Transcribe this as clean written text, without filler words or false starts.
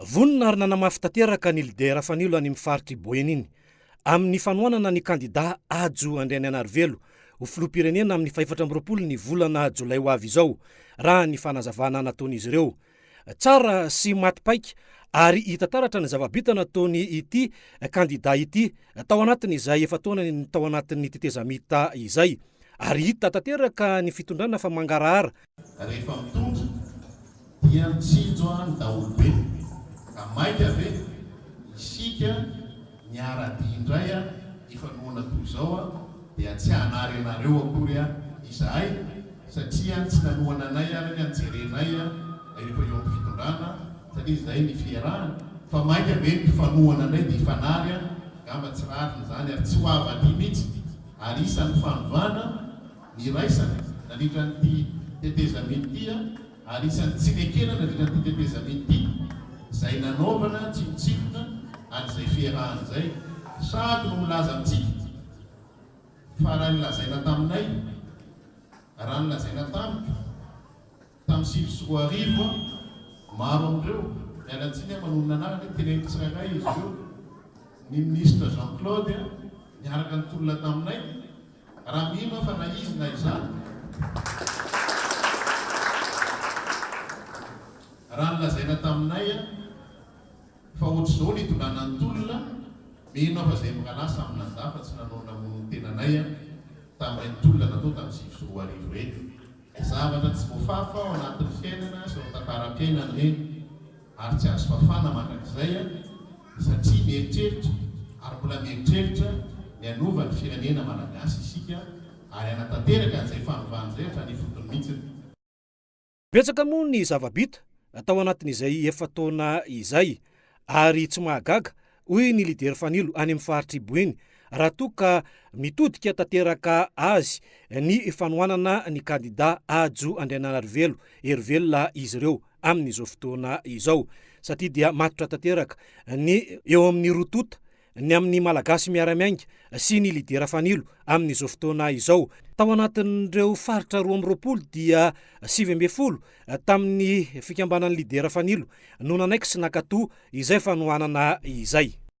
Vonina ary nanamafy tanteraka ny lidera fanilo any amin'ny faritry Boeny iny amin'ny fanoanana ny kandida Ajo Andriany Anarivelo ho filoham-pirenena amin'ny 4 ny volana Jolay ho avy izao raha ny fanazavana nataon'izy ireo. Tsara sy matipaika ary hita taratra ny zava-bita nataony ity kandida ity tao anatiny izay efa taona ny tao anatin'ny tetezamita izay ary hita tanteraka ny fitondrana fa mangarahara. Rehefa mitondra dia mitsinjo ny daholobe ka maika ave isika niara-dia indray ifanoana toy izao dia tsy hanary anareo akory izahay satria tsy nanoana anay ary anjerenay rehefa eo amin'ny fitondrana satria izay ny fiarahana fa maika ave mifanoana anay dia ifanary gamba tsy rahatiny zany ary tsy ho avy mihitsy ary isan'ny fanovana ny raisana nandritra nyity tetezamity ary isan'ny tsy nekena nandritra nyity tetezamity izay nanaovana tsimotsimoka an'izay fiarahana izay sady no milaza amintsika fa raha nilazaina taminay raha nilazaina tamika tamin'ny 2024 maro amin'ireo mialatsiny manonona anarany teneniko tsirairay izy ireo ny ministre Jean-Claude niaraka nitolona taminay raha mino fa na izy na izany raha nilazaina taminay fa ohatr'izao ny itondrana nytolona mino fa izay mikalasa amin'nanda fa tsy nanona mon'ny tenanay tamin'ireny tolona natao tamin'ny 2024 reny zavatra tsy voafafa ao anatin'ny fiainana sy ao tantaram-piainana reny ary tsy azo fafana mandrakizay satria mieritreritra ary mbola mieritreritra ny anova ny firenena malagasy isika ary anatanteraka an'izay fanovana izay hatrany fotony mihitsy. Betsaka moa ny zava-bita tao anatin'izay efa taona izay ary tsy mahagaga hoy ny lidera fanilo any amin'ny faritry Boeny raha toa ka mitodika tanteraka azy ny fanoanana ny kandida Ajo Andriany Anarivelo Hervelona izy ireo amin'izao fotoana izao satria dia matotra tanteraka ny eo amin'ny rotota ny amin'ny malagasy miara-miainga sy ny lidera fanilo amin'izao fotoana izao. Tao anatin'ireo faritra 20 dia 70 tamin'ny fikambanan'ny lidera fanilo no nanaiky sy nakatoa izay fanoanana izay.